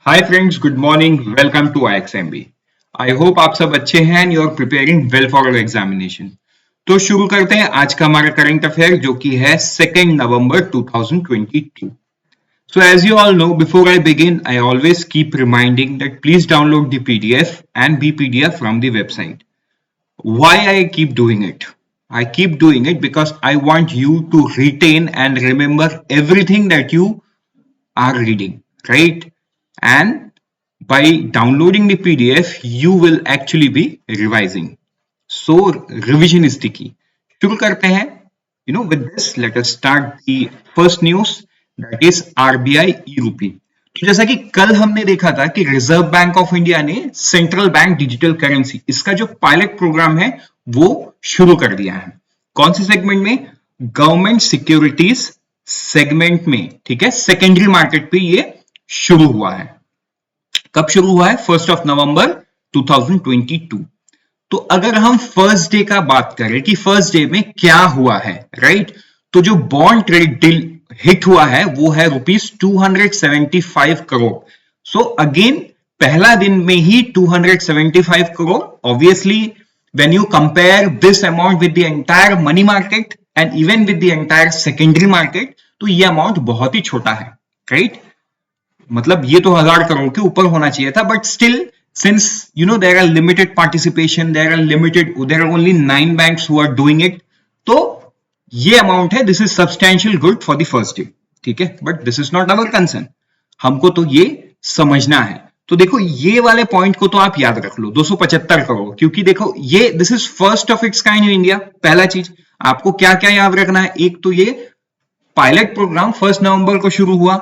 Hi friends, good morning. Welcome to IXMB। I hope आप सब अच्छे हैं and you are preparing well for your examination. तो शुरू करते हैं आज का हमारा करंट अफेयर, जो कि है 2 नवंबर 2022। So as you all know, before I begin, I always keep reminding that please download the PDF and BPDF from the website. Why I keep doing it? I keep doing it because I want you to retain and remember everything that you are reading, right? And by downloading the PDF, you will actually be revising. So revision is the key. शुरू करते हैं. With this, let us start the first news, that is RBI e-rupee. तो जैसा कि कल हमने देखा था कि रिजर्व बैंक ऑफ इंडिया ने सेंट्रल बैंक डिजिटल करेंसी, इसका जो पायलट प्रोग्राम है वो शुरू कर दिया है. कौन से सेगमेंट में? गवर्नमेंट सिक्योरिटीज सेगमेंट में. ठीक है, सेकेंडरी मार्केट पे ये शुरू हुआ है. कब शुरू हुआ है? 1 नवंबर 2022. तो अगर हम फर्स्ट डे का बात करें कि फर्स्ट डे में क्या हुआ है, राइट? तो जो बॉन्ड ट्रेड डील हिट हुआ है वो है ₹275 करोड़. सो अगेन पहला दिन में ही 275 crore. Obviously when you compare this amount with the entire money market and even with the entire secondary market, तो ये अमाउंट बहुत ही छोटा है, राइट? मतलब ये तो 1000 करोड़ के ऊपर होना चाहिए था, but still since there are limited participation, there are only 9 banks who are doing it, तो ये अमाउंट है. This is substantial good for the first day. ठीक है, but this is not our concern. हमको तो ये समझना है. तो देखो ये वाले पॉइंट को तो आप याद रख लो, 275 करोड़, क्योंकि देखो ये this is first of its kind in India. पहला चीज आपको क्या क्या याद रखना है, एक तो ये पायलट प्रोग्राम 1 नवंबर को शुरू हुआ.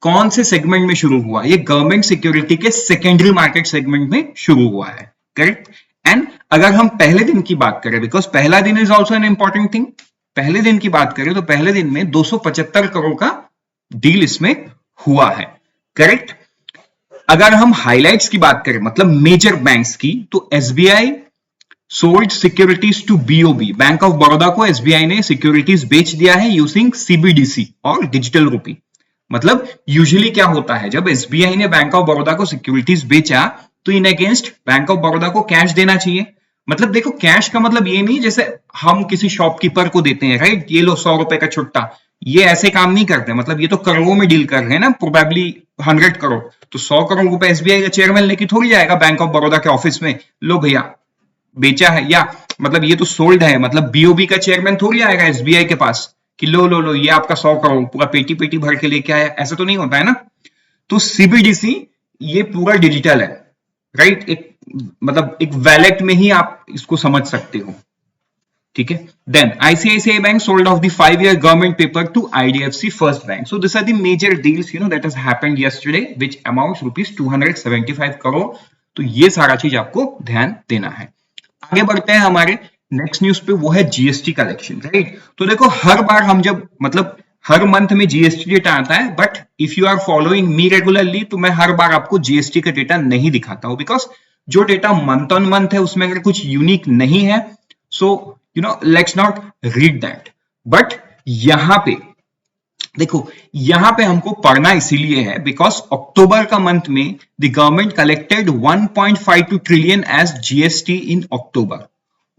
कौन से सेगमेंट में शुरू हुआ? ये गवर्नमेंट सिक्योरिटी के सेकेंडरी मार्केट सेगमेंट में शुरू हुआ है, करेक्ट? एंड अगर हम पहले दिन की बात करें, बिकॉज पहला दिन is also an important thing, पहले दिन की बात करें तो पहले दिन में 275 करोड़ का डील इसमें हुआ है, करेक्ट? अगर हम हाइलाइट्स की बात करें, मतलब मेजर बैंक्स की, तो SBI sold securities to BOB. Bank of Baroda को एसबीआई ने सिक्योरिटीज बेच दिया है यूजिंग सीबीडीसी और डिजिटल रूपी. मतलब यूजुअली क्या होता है, जब एसबीआई ने बैंक ऑफ बड़ौदा को सिक्योरिटीज बेचा तो in against bank of Baroda को कैश देना चाहिए. मतलब देखो, कैश का मतलब ये नहीं जैसे हम किसी शॉपकीपर को देते हैं, राइट? ये लो 100 रुपए का छुट्टा. ये ऐसे काम नहीं करते. मतलब ये तो करोड़ों में डील कर रहे हैं ना, प्रोबेबली 100 करोड़. तो 100 करोड़ रुपए एसबीआई का चेयरमैन लेके थोड़ी जाएगा बैंक ऑफ बड़ौदा के ऑफिस में, लो भैया बेचा है, या मतलब ये तो सोल्ड है. मतलब बीओबी का चेयरमैन थोड़ी आएगा एसबीआई के पास कि लो ये आपका 100 करोड़ पूरा पेटी पेटी भर के लेके आया. ऐसा तो नहीं होता है ना. तो सीबीडीसी ये पूरा डिजिटल है, राइट? एक मतलब एक वैलेट में ही आप इसको समझ सकते हो. ठीक है. Then ICICI bank sold off the 5-year government paper to IDFC first bank. So this are the major deals that has happened yesterday which amounts ₹275 crore. तो ये सारा चीज आपको ध्यान देना है. आगे बढ़ते हैं हमारे नेक्स्ट न्यूज पे, वो है जीएसटी कलेक्शन, राइट? तो देखो हर बार हम जब मतलब हर मंथ में जीएसटी डेटा आता है, but if you are following me regularly तो मैं हर बार आपको जीएसटी का डेटा नहीं दिखाता हूं, बिकॉज जो डेटा मंथ ऑन मंथ है उसमें अगर कुछ यूनिक नहीं है, so let's not read that. But यहां पे देखो, यहां पे हमको पढ़ना इसीलिए है बिकॉज अक्टूबर का मंथ में the government collected 1.52 trillion as GST in October.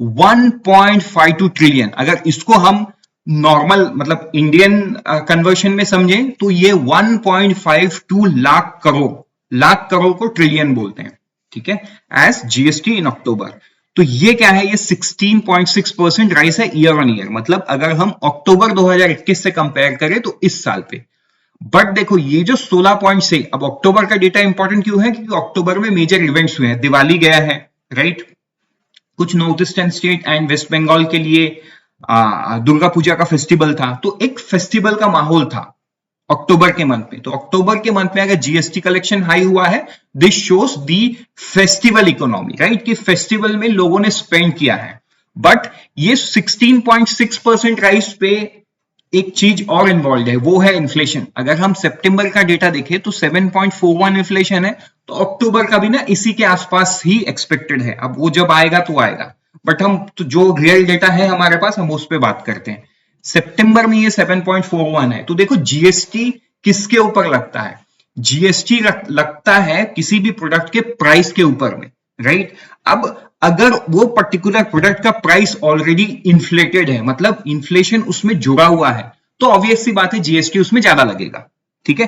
1.52 trillion. अगर इसको हम नॉर्मल मतलब इंडियन कन्वर्शन में समझें तो ये 1.52 लाख करोड़ को ट्रिलियन बोलते हैं. ठीक है, एज जीएसटी इन अक्टूबर. तो ये क्या है? ये 16.6% राइस है ईयर ऑन ईयर. मतलब अगर हम अक्टूबर 2021 से कंपेयर करें तो इस साल पे. बट देखो ये जो 16 पॉइंट से, अब अक्टूबर का डेटा इंपॉर्टेंट क्यों है? क्योंकि अक्टूबर में मेजर इवेंट्स हुए हैं. दिवाली गया है, राइट? कुछ north eastern state and west Bengal के लिए दुर्गा पूजा का फेस्टिवल था. तो एक फेस्टिवल का माहौल था अक्टूबर के मंथ में. तो अक्टूबर के मंथ में अगर जीएसटी कलेक्शन हाई हुआ है, this shows the festival economy, right? कि फेस्टिवल में लोगों ने स्पेंड किया है. बट ये 16.6% राइस पे एक चीज और इन्वॉल्व है, वो है इन्फ्लेशन. अगर हम सितंबर का डेटा देखें तो 7.41 इन्फ्लेशन है. तो अक्टूबर का भी ना इसी के आसपास ही एक्सपेक्टेड है. अब वो जब आएगा तो आएगा, बट हम तो जो रियल डेटा है हमारे पास हम उस पर बात करते हैं. सितंबर में ये 7.41 है. तो देखो जीएसटी किसके ऊपर लगता है? जीएसटी लगता है किसी भी प्रोडक्ट के प्राइस के ऊपर में, राइट। अब अगर वो पर्टिकुलर प्रोडक्ट का प्राइस ऑलरेडी इन्फ्लेटेड है, मतलब इन्फ्लेशन उसमें जुड़ा हुआ है, तो ऑब्वियस सी बात है जीएसटी उसमें ज्यादा लगेगा, ठीक है।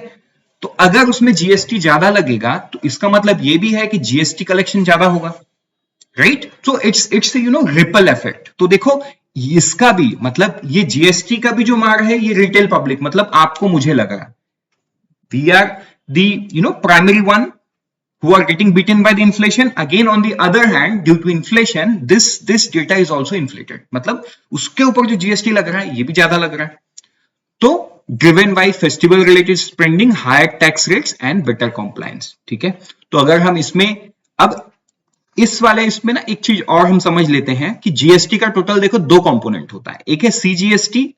तो अगर उसमें जीएसटी ज्यादा लगेगा तो इसका मतलब ये भी है कि जीएसटी कलेक्शन ज्यादा होगा, right. So it's ripple effect. तो देखो इसका भी मतलब ये जीएसटी का भी जो मार है ये रिटेल पब्लिक, मतलब आपको मुझे लग रहा है we are the primary one who are getting beaten by the inflation. Again on the other hand, due to inflation this data is also inflated, मतलब उसके ऊपर जो जीएसटी लग रहा है ये भी ज्यादा लग रहा है। तो driven by festival related spending, higher tax rates and better compliance, ठीक है। तो अगर हम इसमें अब इस वाले इसमें ना एक चीज और हम समझ लेते हैं कि जीएसटी का टोटल देखो दो कंपोनेंट होता है, एक है सीजीएसटी,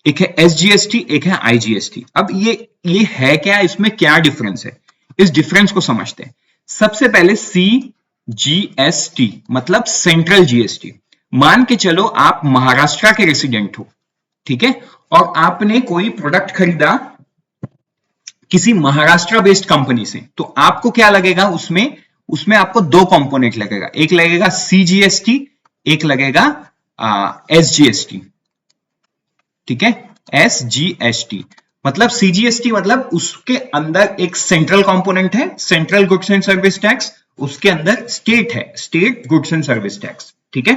एक है एसजीएसटी, एक है आईजीएसटी। अब ये है क्या, इसमें क्या डिफरेंस है, इस डिफरेंस को समझते हैं। सबसे पहले सीजीएसटी मतलब सेंट्रल जीएसटी। मान के चलो आप महाराष्ट्र के रेसिडेंट हो, ठीक है, और आपने कोई प्रोडक्ट खरीदा किसी महाराष्ट्र बेस्ड कंपनी से, तो आपको क्या लगेगा उसमें आपको दो कंपोनेंट लगेगा, एक लगेगा सीजीएसटी, एक लगेगा एसजीएसटी, ठीक है। एसजीएसटी मतलब सीजीएसटी मतलब उसके अंदर एक सेंट्रल कंपोनेंट है, central goods and service tax, उसके अंदर स्टेट है, state goods and service tax, ठीक है।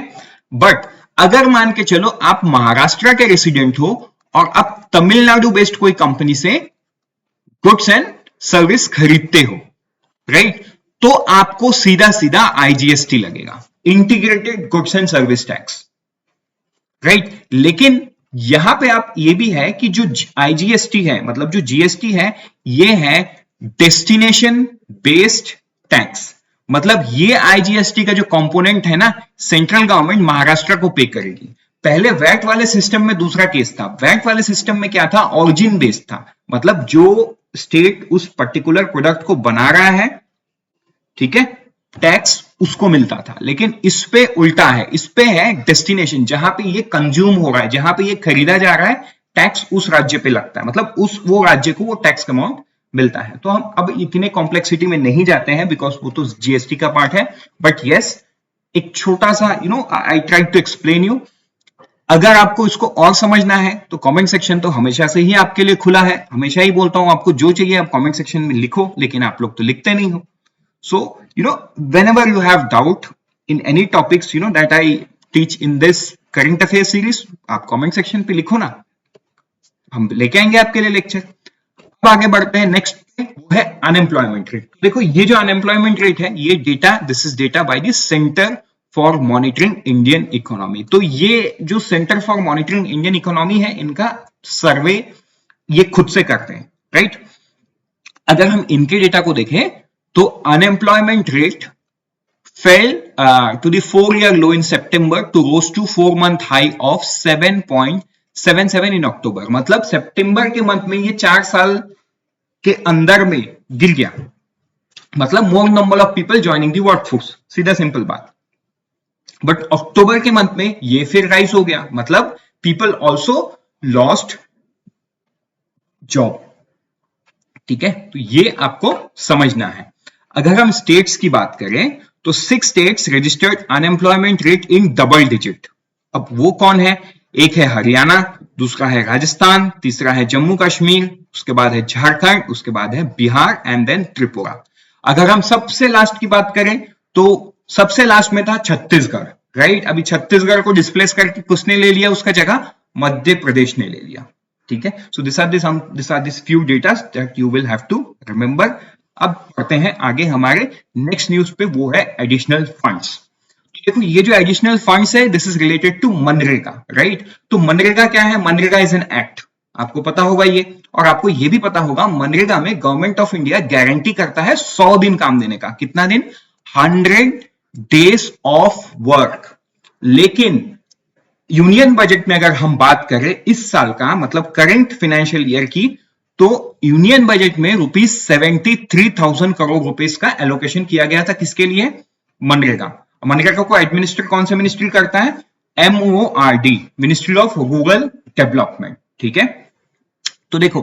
बट अगर मान के चलो आप महाराष्ट्र के रेसिडेंट हो और आप तमिलनाडु बेस्ड कोई कंपनी से गुड्स एंड सर्विस खरीदते हो, राइट, तो आपको सीधा सीधा आईजीएसटी लगेगा, integrated goods and service tax, right. लेकिन यहां पे आप ये भी है कि जो आईजीएसटी है मतलब जो जीएसटी है ये है डेस्टिनेशन बेस्ड टैक्स, मतलब ये आईजीएसटी का जो कंपोनेंट है ना सेंट्रल गवर्नमेंट महाराष्ट्र को पे करेगी। पहले वैट वाले सिस्टम में दूसरा केस था, वैट वाले सिस्टम में क्या था, ऑरिजिन बेस्ड था, मतलब जो स्टेट उस पर्टिकुलर प्रोडक्ट को बना रहा है, ठीक है, टैक्स उसको मिलता था। लेकिन इस पे उल्टा है, इस पे है डेस्टिनेशन, जहां पे ये कंज्यूम हो रहा है, जहां पे ये खरीदा जा रहा है, टैक्स उस राज्य पे लगता है, मतलब वो राज्य को वो टैक्स अमाउंट मिलता है। तो हम अब इतने कॉम्प्लेक्सिटी में नहीं जाते हैं बिकॉज वो तो जीएसटी का पार्ट है, बट यस एक छोटा सा I try to explain you. अगर आपको इसको और समझना है तो कमेंट सेक्शन तो हमेशा से ही आपके लिए खुला है, हमेशा ही बोलता हूं आपको जो चाहिए आप कमेंट सेक्शन में लिखो, लेकिन आप लोग तो लिखते नहीं हो। So, whenever you have doubt in any topics, that I teach in this current affairs series, आप comment section पे लिखो ना, हम लेके आएंगे आपके लिए लेक्चर। अब आगे बढ़ते हैं, नेक्स्ट पे वो है अनएम्प्लॉयमेंट रेट। देखो ये जो अनएम्प्लॉयमेंट रेट है ये data, this is data by the centre for monitoring Indian economy. तो ये जो centre for monitoring Indian economy है इनका सर्वे ये खुद से करते हैं, राइट। अगर हम इनके डेटा को देखें तो unemployment rate fell to the 4-year low in September to rose to 4-month high of 7.77 in October। मतलब सितंबर के मंथ में ये 4 साल के अंदर में गिर गया, मतलब मोर number of people joining the workforce, सीधा सिंपल बात। बट अक्टूबर के मंथ में ये फिर राइज हो गया, मतलब पीपल ऑल्सो लॉस्ट जॉब, ठीक है। तो ये आपको समझना है। अगर हम स्टेट्स की बात करें तो 6 states registered unemployment rate in double digit. अब वो कौन है, एक है हरियाणा, दूसरा है राजस्थान, तीसरा है जम्मू कश्मीर, उसके बाद है झारखंड, उसके बाद है बिहार एंड देन त्रिपुरा। अगर हम सबसे लास्ट की बात करें तो सबसे लास्ट में था छत्तीसगढ़, राइट। अभी छत्तीसगढ़ को डिस्प्लेस करके किसने ले लिया उसका जगह, मध्य प्रदेश ने ले लिया, ठीक है। So this are this few data that you will have to remember. अब पढ़ते हैं आगे हमारे नेक्स्ट न्यूज पे, वो है एडिशनल फंड्स। देखो ये जो एडिशनल फंड्स है दिस इज रिलेटेड टू मनरेगा, राइट। तो मनरेगा क्या है, मनरेगा इज एन एक्ट, आपको पता होगा ये, और आपको ये भी पता होगा मनरेगा में गवर्नमेंट ऑफ इंडिया गारंटी करता है 100 दिन काम देने का, कितना दिन, 100 डेज ऑफ वर्क। लेकिन यूनियन बजट में अगर हम बात करें इस साल का, मतलब करंट फाइनेंशियल ईयर की, तो यूनियन बजट में ₹73,000 करोड़ रुपीस का एलोकेशन किया गया था, किसके लिए, मनरेगा। मनरेगा को एडमिनिस्टर कौन सा मिनिस्ट्री करता है, MORD, ministry of rural development, ठीक है। तो देखो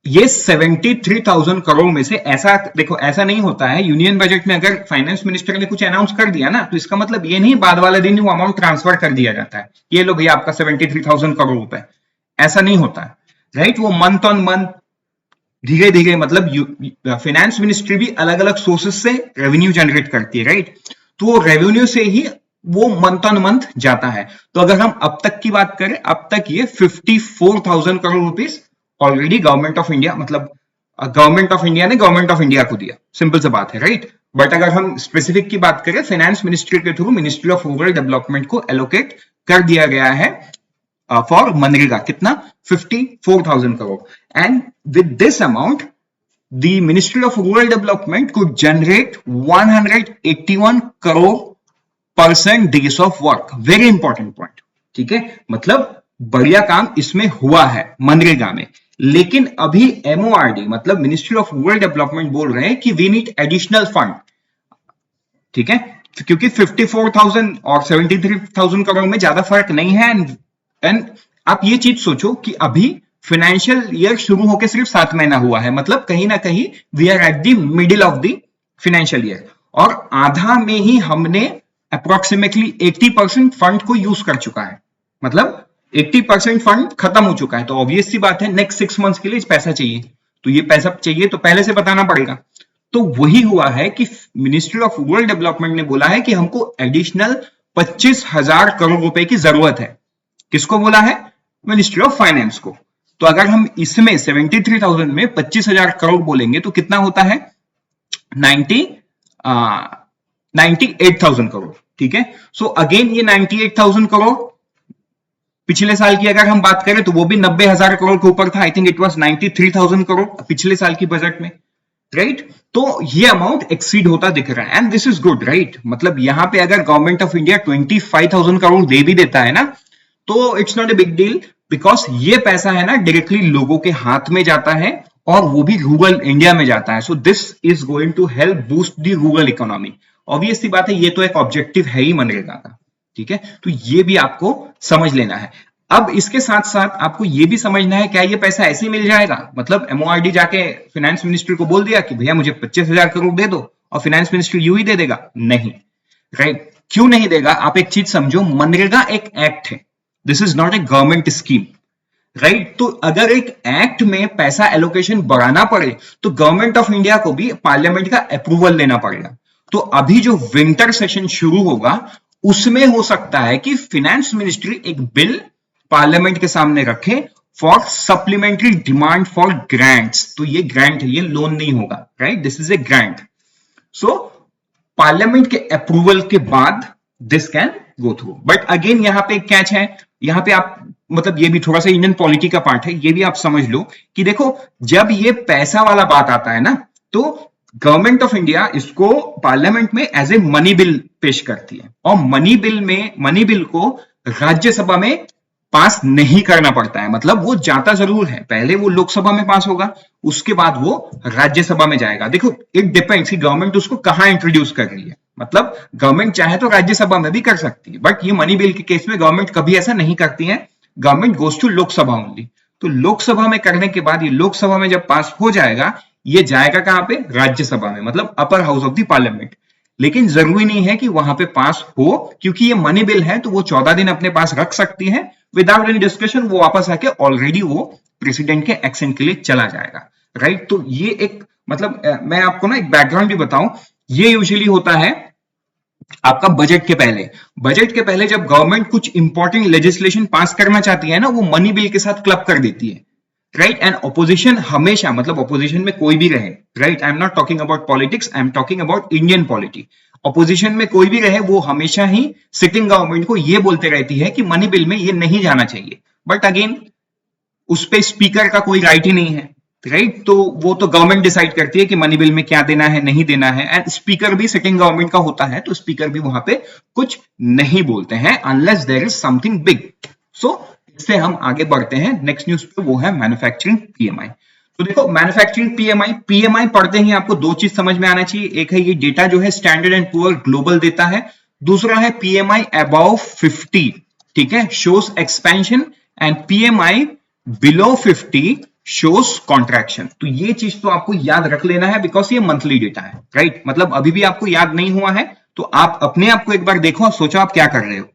ये 73,000 करोड़ में से, ऐसा देखो, ऐसा नहीं होता है यूनियन बजट में। अगर फाइनेंस मिनिस्टर ने कुछ अनाउंस कर दिया ना, तो इसका मतलब ये नहीं बाद वाले दिन वो अमाउंट ट्रांसफर कर दिया जाता है, ये लो भैया आपका 73,000 करोड़ रुपए, ऐसा नहीं होता है, राइट। वो मंथ ऑन मंथ, धीरे धीरे, मतलब फाइनेंस मिनिस्ट्री भी अलग अलग सोर्सेस से रेवेन्यू जनरेट करती है, राइट। तो वो रेवेन्यू से ही वो मंथ ऑन मंथ जाता है। तो अगर हम अब तक की बात करें, अब तक ये 54,000 crore rupees already government of India, मतलब गवर्नमेंट ऑफ इंडिया ने गवर्नमेंट ऑफ इंडिया को दिया, सिंपल सी बात है, राइट। बट अगर हम स्पेसिफिक की बात करें, फाइनेंस मिनिस्ट्री के through ministry of rural development को एलोकेट कर दिया गया है फॉर मनरेगा, कितना, 54,000 crore. And with this amount the Ministry of Rural Development could generate 181 crore person days of work. Very important point, ठीक है। मतलब बढ़िया काम इसमें हुआ है मनरेगा में। लेकिन अभी MORD मतलब मिनिस्ट्री ऑफ रूरल डेवलपमेंट बोल रहे हैं कि वी नीड एडिशनल फंड, ठीक है, क्योंकि 54,000 और 73,000 करोड़ में ज्यादा फर्क नहीं है। एंड आप ये चीज सोचो कि अभी फाइनेंशियल ईयर शुरू होकर सिर्फ 7 महीना हुआ है, मतलब कहीं ना कहीं we are at the middle of the financial year, और आधा में ही हमने अप्रोक्सीमेटली 80% फंड को यूज कर चुका है, मतलब 80% फंड खत्म हो चुका है। तो ऑब्वियस सी बात है नेक्स्ट 6 मंथ्स के लिए पैसा चाहिए, तो ये पैसा चाहिए तो पहले से बताना पड़ेगा। तो वही हुआ है कि मिनिस्ट्री ऑफ रूरल डेवलपमेंट ने बोला है कि हमको एडिशनल 25,000 करोड़ रुपए की जरूरत है। किसको बोला है? मिनिस्ट्री ऑफ फाइनेंस को। तो अगर हम इसमें 73,000 में 25,000 करोड़ बोलेंगे तो कितना होता है? 98,000 करोड़, ठीक है। सो अगेन ये 98,000 करोड़ पिछले साल की अगर हम बात करें तो वो भी 90,000 करोड़ के ऊपर था। I think it was 93,000 crore पिछले साल की बजट में, राइट। तो ये अमाउंट एक्सीड होता दिख रहा है and this is good, right. मतलब यहां पे अगर गवर्नमेंट ऑफ इंडिया 25,000 करोड़ दे भी देता है ना, तो it's not a big deal, because ये पैसा है ना डायरेक्टली लोगों के हाथ में जाता है और वो भी रूरल इंडिया में जाता है। So this is going to help boost the rural economy. Obvious सी बात है, ये तो एक ऑब्जेक्टिव है ही मनरेगा का, ठीक है। तो ये भी आपको समझ लेना है। अब इसके साथ साथ आपको ये भी समझना है, क्या ये पैसा ऐसे ही मिल जाएगा? मतलब MORD जाके फाइनेंस मिनिस्ट्री को बोल दिया कि भैया मुझे 25,000 करोड़ दे दो और फाइनेंस मिनिस्ट्री यूं ही दे देगा? नहीं, राइट। क्यों नहीं देगा? आप एक चीज समझो, मनरेगा एक एक्ट है, this is not a government scheme, right. तो अगर एक एक्ट में पैसा एलोकेशन बढ़ाना पड़े तो गवर्नमेंट ऑफ इंडिया को भी पार्लियामेंट का अप्रूवल लेना पड़ेगा। तो अभी जो विंटर सेशन शुरू होगा उसमें हो सकता है कि फाइनेंस मिनिस्ट्री एक बिल पार्लियामेंट के सामने रखे for supplementary demand for grants. तो ये ग्रांट है, ये लोन नहीं होगा, right, this is a grant. So parliament के अप्रूवल के बाद this can go through. But again यहाँ पे कैच है, यहाँ पे आप, मतलब ये भी थोड़ा सा इंडियन पॉलिटी का पार्ट है, ये भी आप समझ लो कि देखो जब ये पैसा वाला बात आता है ना, तो गवर्नमेंट ऑफ इंडिया इसको पार्लियामेंट में एज ए मनी बिल पेश करती है, और मनी बिल को राज्यसभा में पास नहीं करना पड़ता है। मतलब वो जाता जरूर है, पहले वो लोकसभा में पास होगा, उसके बाद वो राज्यसभा में जाएगा। देखो इट डिपेंड्स कि गवर्नमेंट उसको कहां इंट्रोड्यूस कर रही है। मतलब गवर्नमेंट चाहे तो राज्यसभा में भी कर सकती है, बट ये मनी बिल के केस में गवर्नमेंट कभी ऐसा नहीं करती है, government goes to Lok Sabha only. तो लोकसभा में करने के बाद ये लोकसभा में जब पास हो जाएगा, ये जाएगा कहां पे? राज्यसभा में, मतलब upper house of the parliament. लेकिन जरूरी नहीं है कि वहां पे पास हो, क्योंकि ये मनी बिल है तो वो 14 दिन अपने पास रख सकती है विदाउट एनी डिस्कशन। वो वापस आके ऑलरेडी वो प्रेसिडेंट के एक्शन के लिए चला जाएगा, राइट। तो ये एक, मतलब मैं आपको ना एक बैकग्राउंड भी बताऊं, ये यूजुअली होता है आपका बजट के पहले। बजट के पहले जब गवर्नमेंट कुछ इंपॉर्टेंट लेजिस्लेशन पास करना चाहती है ना, वो मनी बिल के साथ क्लब कर देती है, राइट। एंड ऑपोजिशन हमेशा, मतलब ऑपोजिशन में कोई भी रहे, right, I am not talking about politics, I am talking about Indian polity. Opposition में कोई भी रहे, वो हमेशा ही सिटिंग गवर्नमेंट को ये बोलते रहती है कि मनी बिल में ये नहीं जाना चाहिए। बट अगेन उस पे स्पीकर का कोई राइट ही नहीं है, राइट। तो वो तो गवर्नमेंट डिसाइड करती है कि मनी बिल में क्या देना है, नहीं देना है। एंड स्पीकर भी सिटिंग गवर्नमेंट का होता है, तो स्पीकर भी वहां पे कुछ नहीं बोलते हैं unless there is something big. So इससे हम आगे बढ़ते हैं नेक्स्ट न्यूज पे, वो है मैन्युफैक्चरिंग PMI। तो देखो मैन्युफैक्चरिंग PMI पढ़ते ही आपको दो चीज समझ में आना चाहिए। एक है ये डेटा जो है स्टैंडर्ड एंड पुअर ग्लोबल देता है, दूसरा है PMI अबव 50, ठीक है, shows expansion, and PMI below 50 shows contraction. तो ये चीज तो आपको याद रख लेना है बिकॉज ये मंथली डेटा है, राइट? मतलब अभी भी आपको याद नहीं हुआ है तो आप अपने आप को एक बार देखो और सोचो आप क्या कर रहे हो,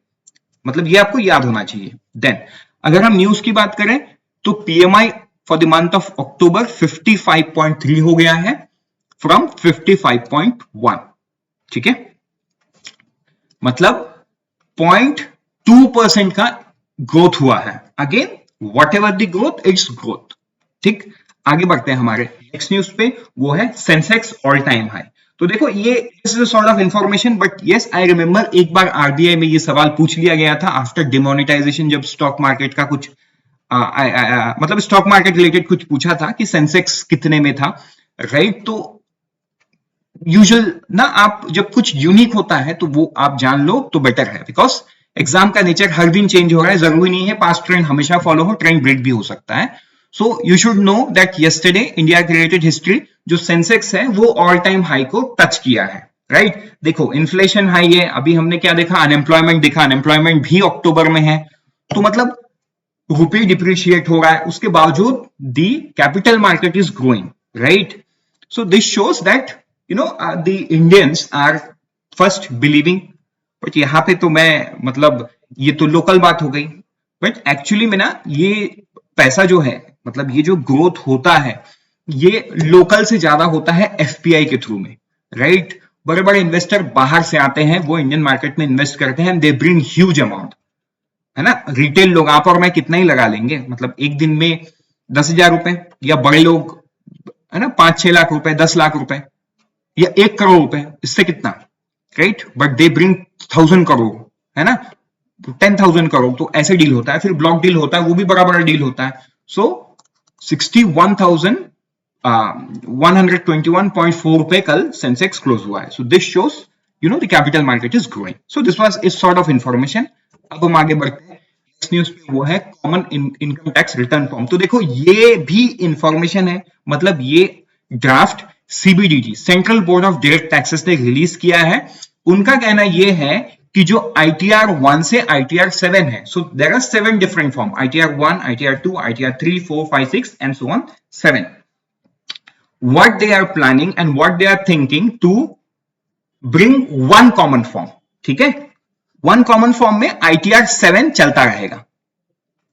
मतलब ये आपको याद होना चाहिए। देन अगर हम न्यूज की बात करें तो PMI for the month of October 55.3 हो गया है फ्रॉम 55.1, ठीक है? मतलब 0.2% का ग्रोथ हुआ है। Again what ever the growth, it's growth, ठीक? आगे बढ़ते हैं हमारे नेक्स्ट न्यूज पे, वो है सेंसेक्स ऑल टाइम हाई। तो देखो ये this is sort of information, but yes I remember एक बार आरबीआई में ये सवाल पूछ लिया गया था आफ्टर डिमोनेटाइजेशन, जब स्टॉक मार्केट का कुछ मतलब स्टॉक मार्केट रिलेटेड कुछ पूछा था कि सेंसेक्स कितने में था, राइट? तो यूजुअल ना, आप जब कुछ यूनिक होता है तो वो आप जान लो तो बेटर है, बिकॉज एग्जाम का नेचर हर दिन चेंज हो रहा है, जरूरी नहीं है पास्ट ट्रेंड हमेशा फॉलो हो, ट्रेंड ब्रेक भी हो सकता है। So you should know that yesterday India created history, जो सेंसेक्स है वो ऑल टाइम हाई को टच किया है, राइट? देखो इन्फ्लेशन हाई है, अभी हमने क्या देखा, अनएम्प्लॉयमेंट देखा, अनएम्प्लॉयमेंट भी अक्टूबर में है, तो मतलब रुपये डिप्रिशिएट हो रहा है, उसके बावजूद the capital market is growing, right? So this shows that you know the Indians are first believing. But यहाँ पे तो मैं मतलब ये तो लोकल बात हो गई, बट एक्चुअली में ना ये पैसा जो है, मतलब ये जो ग्रोथ होता है ये लोकल से ज्यादा होता है एफपीआई के थ्रू में, राइट? बड़े बड़े इन्वेस्टर बाहर से आते हैं, वो इंडियन मार्केट में इन्वेस्ट करते हैं, दे ब्रिंग ह्यूज अमाउंट, है ना? रिटेल लोग आप और मैं कितना ही लगा लेंगे, मतलब एक दिन में 10,000 रुपए, या बड़े लोग है ना 5-6 लाख रुपए, 10 लाख रुपए, या 1 करोड़ रुपए, इससे कितना, right? But they bring 1,000 crore, है ना, 10,000 करोड़, तो ऐसे डील होता है। फिर ब्लॉक डील होता है, वो भी बड़ा बड़ा डील होता है। सो 61,121.4 रुपए कल सेंसेक्स क्लोज हुआ है। So this shows you know the capital market is growing. So this was is sort of information. अब हम आगे बढ़ते हैं, नेक्स्ट न्यूज पे वो है common income tax return form. तो देखो ये भी इंफॉर्मेशन है, मतलब ये draft CBDT central board of direct taxes ने रिलीज किया है। उनका कहना ये है कि जो ITR 1 से ITR 7 है, so there are 7 different form, ITR 1, ITR 2, ITR 3, 4, 5, 6 and so on 7. What they are planning and what they are thinking to bring one common form, ठीक है? वन कॉमन फॉर्म में ITR 7 चलता रहेगा,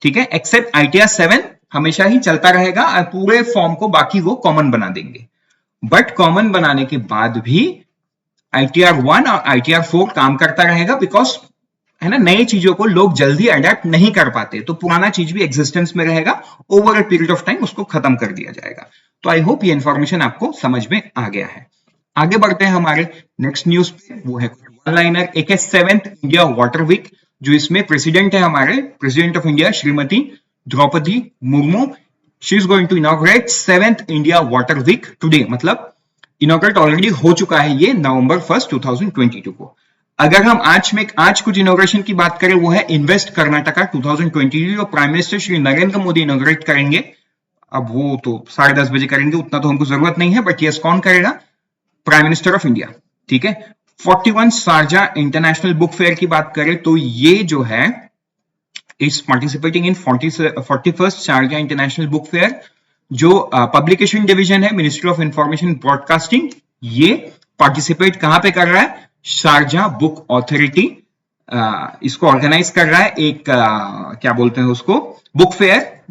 ठीक है? Accept ITR 7 हमेशा ही चलता रहेगा और पूरे फॉर्म को बाकी वो कॉमन बना देंगे। बट कॉमन बनाने के बाद भी ITR 1 और ITR 4 काम करता रहेगा, बिकॉज है ना, नई चीजों को लोग जल्दी अडेप्ट नहीं कर पाते, तो पुराना चीज भी एग्जिस्टेंस में रहेगा, over a period of time उसको खत्म कर दिया जाएगा। तो आई होप ये इंफॉर्मेशन आपको समझ में आ गया है। आगे बढ़ते हैं हमारे नेक्स्ट न्यूज पे, वो है वन लाइनर। एक है 7th इंडिया वाटर वीक, जो इसमें प्रेसिडेंट है हमारे president of India Shrimati Droupadi Murmu. She is going to inaugurate 7th India water week today, मतलब इनॉग्रेट ऑलरेडी हो चुका है ये नवंबर 1, 2022 को। अगर हम आज कुछ इनॉग्रेशन की बात करें, वो है इन्वेस्ट कर्नाटका 2022, जो prime minister Shri Narendra Modi inaugurate करेंगे। अब वो तो 10:30 बजे करेंगे, उतना तो हमको जरूरत नहीं है, बट यस कौन करेगा? प्राइम मिनिस्टर ऑफ इंडिया, ठीक है? 41 शारजा इंटरनेशनल बुक फेयर की बात करें तो ये जो है is participating in 41st Sharjah international book fair, जो पब्लिकेशन डिवीजन है मिनिस्ट्री ऑफ इंफॉर्मेशन ब्रॉडकास्टिंग, ये पार्टिसिपेट कहां पे कर रहा है? शारजा बुक ऑथोरिटी इसको ऑर्गेनाइज कर रहा है, एक क्या बोलते हैं उसको, बुक फेयर,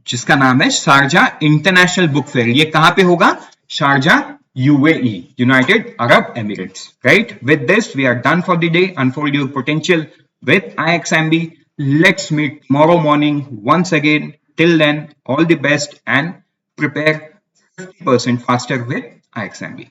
जिसका नाम है शारजा इंटरनेशनल बुक फेयर। ये कहां पे होगा? Sharjah, UAE, United Arab Emirates, right? With this, we are done for the day. Unfold your potential with IXMB. Let's meet tomorrow morning once again. Till then, all the best and prepare 50% faster with IXMB.